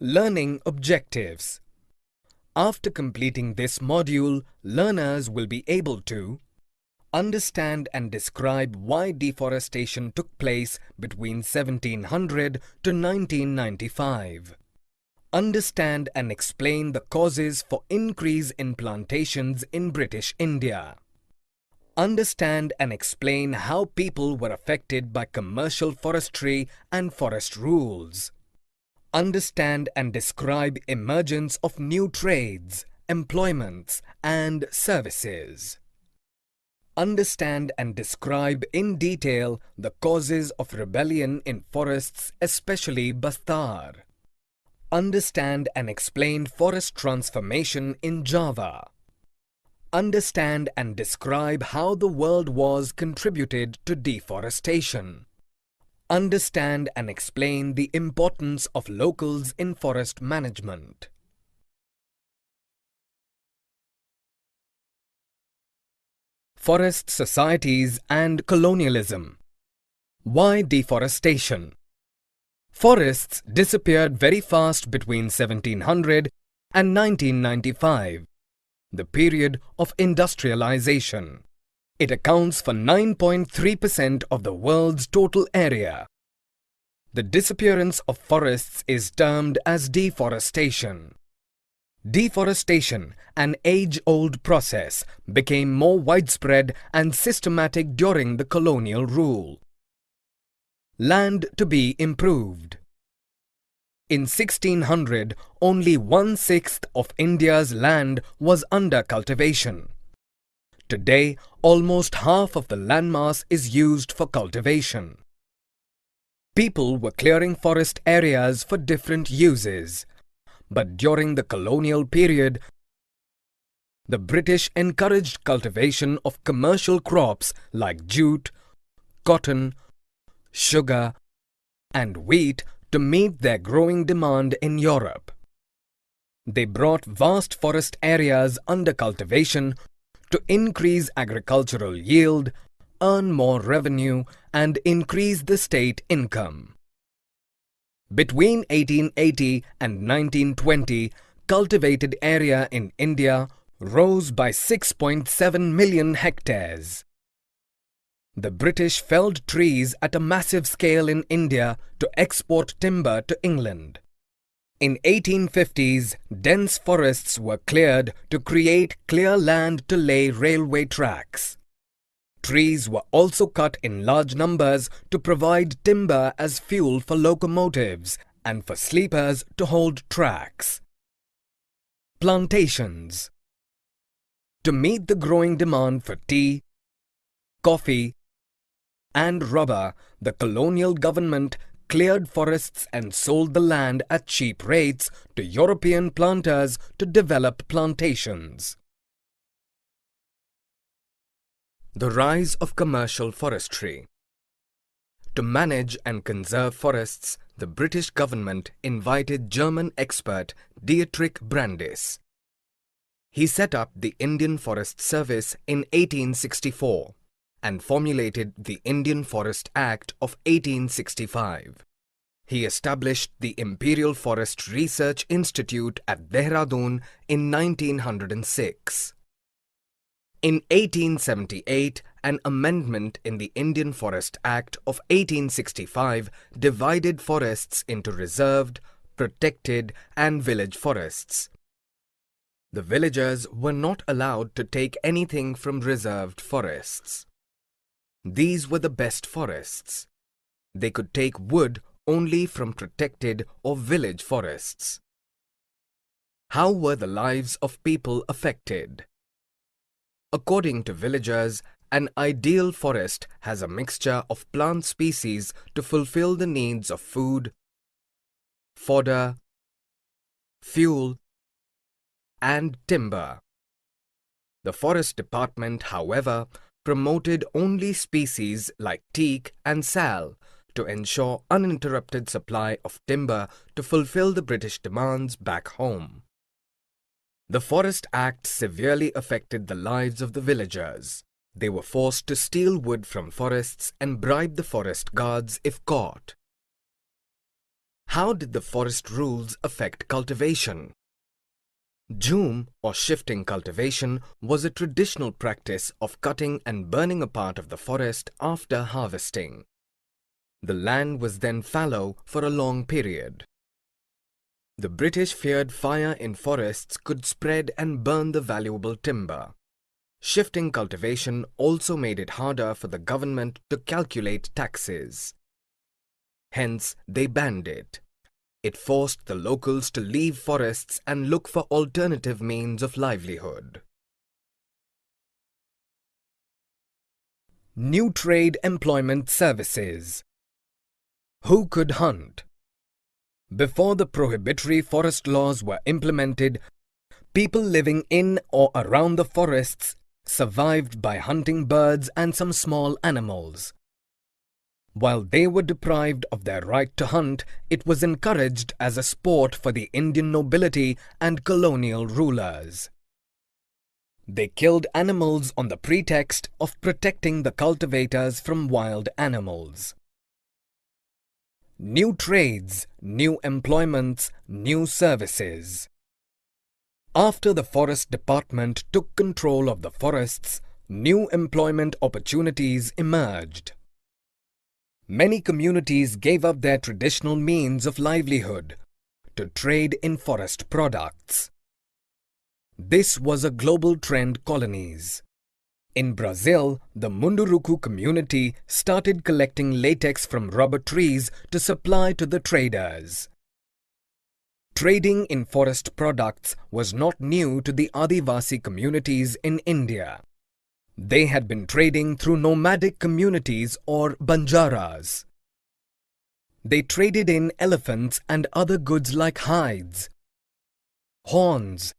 Learning objectives. After completing this module, learners will be able to understand and describe why deforestation took place between 1700 to 1995. Understand and explain the causes for increase in plantations in British India. Understand and explain how people were affected by commercial forestry and forest rules. Understand and describe emergence of new trades, employments and services. Understand and describe in detail the causes of rebellion in forests, especially Bastar. Understand and explain forest transformation in Java. Understand and describe how the World Wars contributed to deforestation. Understand and explain the importance of locals in forest management. Forest societies and colonialism. Why deforestation? Forests disappeared very fast between 1700 and 1995, the period of industrialization. It accounts for 9.3% of the world's total area. The disappearance of forests is termed as deforestation. Deforestation, an age-old process, became more widespread and systematic during the colonial rule. Land to be improved. In 1600, only 1/6 of India's land was under cultivation. Today, almost half of the landmass is used for cultivation. People were clearing forest areas for different uses. But during the colonial period, the British encouraged cultivation of commercial crops like jute, cotton, sugar, and wheat to meet their growing demand in Europe. They brought vast forest areas under cultivation to increase agricultural yield, earn more revenue, and increase the state income. Between 1880 and 1920, cultivated area in India rose by 6.7 million hectares. The British felled trees at a massive scale in India to export timber to England. In 1850s, dense forests were cleared to create clear land to lay railway tracks. Trees were also cut in large numbers to provide timber as fuel for locomotives and for sleepers to hold tracks. Plantations. To meet the growing demand for tea, coffee, and rubber, the colonial government cleared forests and sold the land at cheap rates to European planters to develop plantations. The rise of commercial forestry. To manage and conserve forests, the British government invited German expert Dietrich Brandis. He set up the Indian Forest Service in 1864 and formulated the Indian Forest Act of 1865. He established the Imperial Forest Research Institute at Dehradun in 1906. In 1878, an amendment in the Indian Forest Act of 1865 divided forests into reserved, protected, and village forests. The villagers were not allowed to take anything from reserved forests. These were the best forests. They could take wood only from protected or village forests. How were the lives of people affected? According to villagers, an ideal forest has a mixture of plant species to fulfill the needs of food, fodder, fuel, and timber. The forest department, however, promoted only species like teak and sal to ensure uninterrupted supply of timber to fulfill the British demands back home. The Forest Act severely affected the lives of the villagers. They were forced to steal wood from forests and bribe the forest guards if caught. How did the forest rules affect cultivation? Jhum, or shifting cultivation, was a traditional practice of cutting and burning a part of the forest after harvesting. The land was then fallow for a long period. The British feared fire in forests could spread and burn the valuable timber. Shifting cultivation also made it harder for the government to calculate taxes. Hence, they banned it. It forced the locals to leave forests and look for alternative means of livelihood. New trade employment services. Who could hunt? Before the prohibitory forest laws were implemented, people living in or around the forests survived by hunting birds and some small animals. While they were deprived of their right to hunt, it was encouraged as a sport for the Indian nobility and colonial rulers. They killed animals on the pretext of protecting the cultivators from wild animals. New trades, new employments, new services. After the Forest Department took control of the forests, new employment opportunities emerged. Many communities gave up their traditional means of livelihood to trade in forest products. This was a global trend colonies. In Brazil, the Munduruku community started collecting latex from rubber trees to supply to the traders. Trading in forest products was not new to the Adivasi communities in India. They had been trading through nomadic communities or banjaras. They traded in elephants and other goods like hides, horns,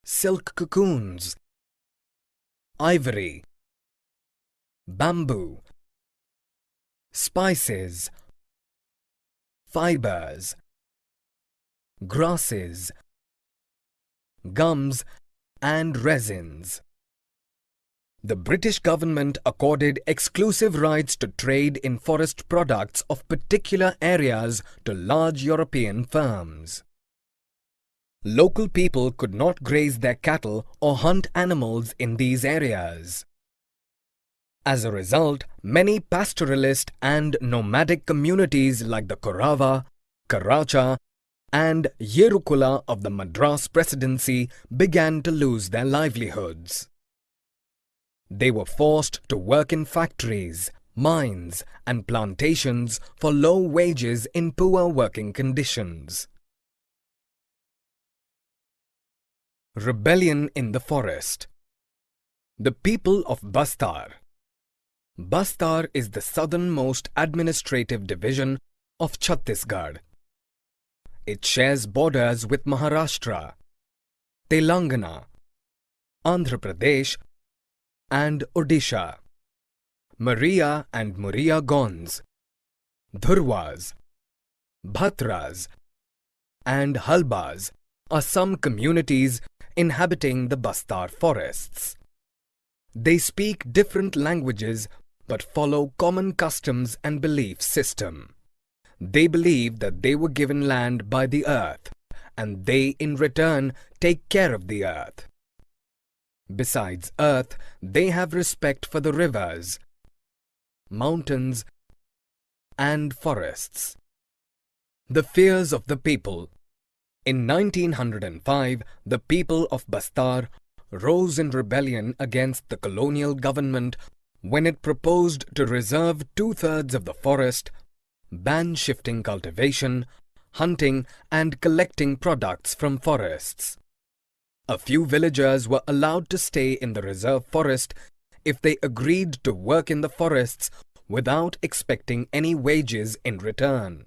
silk cocoons, ivory, bamboo, spices, fibers, grasses, gums, and resins. The British government accorded exclusive rights to trade in forest products of particular areas to large European firms. Local people could not graze their cattle or hunt animals in these areas. As a result, many pastoralist and nomadic communities like the Korava, Karacha, and Yerukula of the Madras Presidency began to lose their livelihoods. They were forced to work in factories, mines, and plantations for low wages in poor working conditions. Rebellion in the forest. The people of Bastar. Bastar is the southernmost administrative division of Chhattisgarh. It shares borders with Maharashtra, Telangana, Andhra Pradesh, and Odisha. Maria and Muria Gonds, Dhurwas, Bhatras, and Halbas are some communities inhabiting the Bastar forests. They speak different languages but follow common customs and belief system. They believe that they were given land by the earth, and they in return take care of the earth. Besides earth, they have respect for the rivers, mountains, and forests. The fears of the people. In 1905, the people of Bastar rose in rebellion against the colonial government when it proposed to reserve 2/3 of the forest, ban shifting cultivation, hunting, and collecting products from forests. A few villagers were allowed to stay in the reserve forest if they agreed to work in the forests without expecting any wages in return.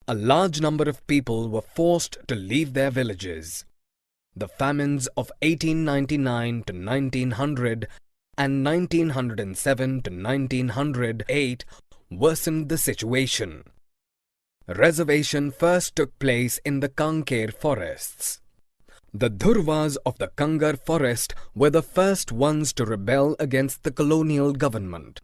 A large number of people were forced to leave their villages. The famines of 1899 to 1900 and 1907 to 1908 worsened the situation. Reservation first took place in the Kanker forests. The Dhurwas of the Kangar forest were the first ones to rebel against the colonial government.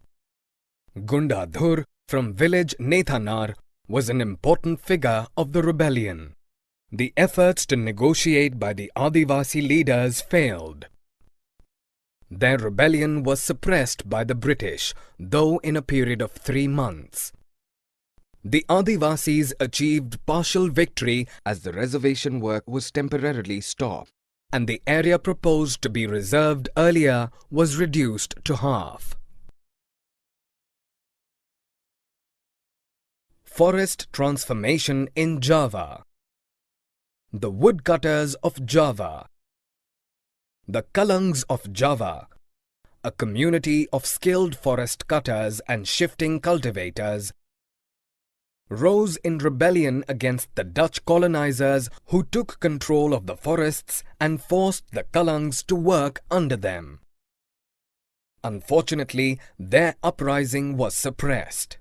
Gunda Dhur from village Nethanar was an important figure of the rebellion. The efforts to negotiate by the Adivasi leaders failed. Their rebellion was suppressed by the British, though in a period of 3 months. The Adivasis achieved partial victory as the reservation work was temporarily stopped, and the area proposed to be reserved earlier was reduced to half. Forest transformation in Java. The woodcutters of Java. The Kalangs of Java, a community of skilled forest cutters and shifting cultivators, rose in rebellion against the Dutch colonizers who took control of the forests and forced the Kalangs to work under them. Unfortunately, their uprising was suppressed.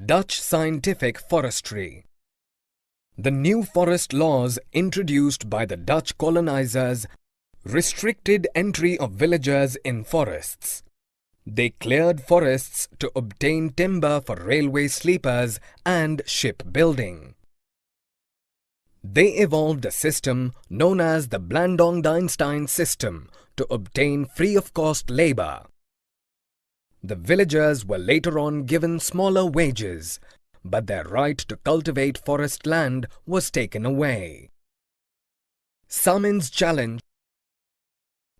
Dutch scientific forestry. The new forest laws introduced by the Dutch colonizers restricted entry of villagers in forests. They cleared forests to obtain timber for railway sleepers and shipbuilding. They evolved a system known as the Blandong-Deinstein system to obtain free-of-cost labor. The villagers were later on given smaller wages, but their right to cultivate forest land was taken away. Samin's challenge.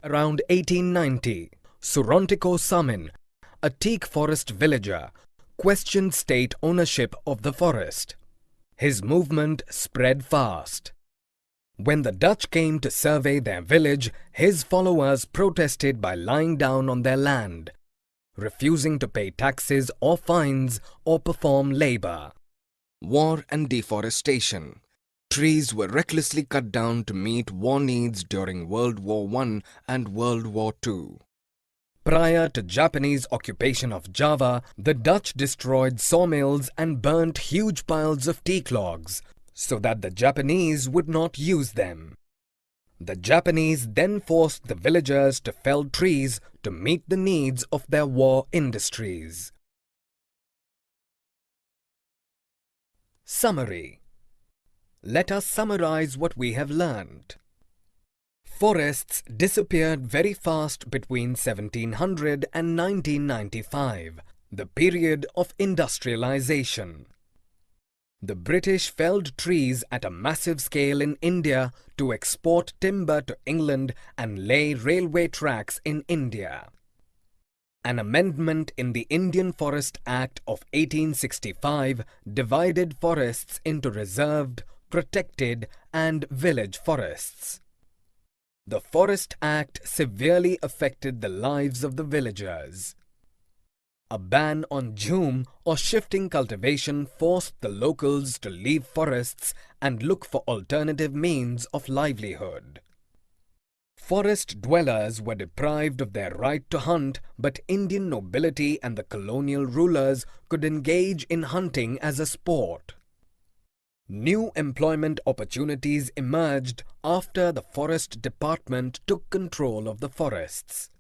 Around 1890, Surontiko Samin, a teak forest villager, questioned state ownership of the forest. His movement spread fast. When the Dutch came to survey their village, his followers protested by lying down on their land, refusing to pay taxes or fines or perform labor. War and deforestation. Trees were recklessly cut down to meet war needs during World War I and World War II. Prior to Japanese occupation of Java, the Dutch destroyed sawmills and burnt huge piles of teak logs so that the Japanese would not use them. The Japanese then forced the villagers to fell trees to meet the needs of their war industries. Summary. Let us summarize what we have learned. Forests disappeared very fast between 1700 and 1995, the period of industrialization. The British felled trees at a massive scale in India to export timber to England and lay railway tracks in India. An amendment in the Indian Forest Act of 1865 divided forests into reserved, protected and village forests. The Forest Act severely affected the lives of the villagers. A ban on jhum or shifting cultivation forced the locals to leave forests and look for alternative means of livelihood. Forest dwellers were deprived of their right to hunt, but Indian nobility and the colonial rulers could engage in hunting as a sport. New employment opportunities emerged after the Forest Department took control of the forests.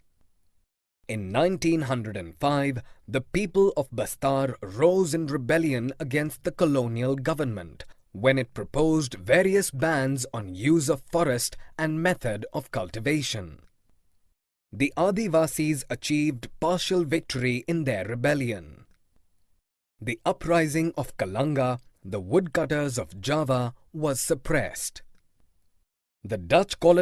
In 1905, the people of Bastar rose in rebellion against the colonial government when it proposed various bans on use of forest and method of cultivation. The Adivasis achieved partial victory in their rebellion. The uprising of Kalanga, the woodcutters of Java, was suppressed. The Dutch colonizers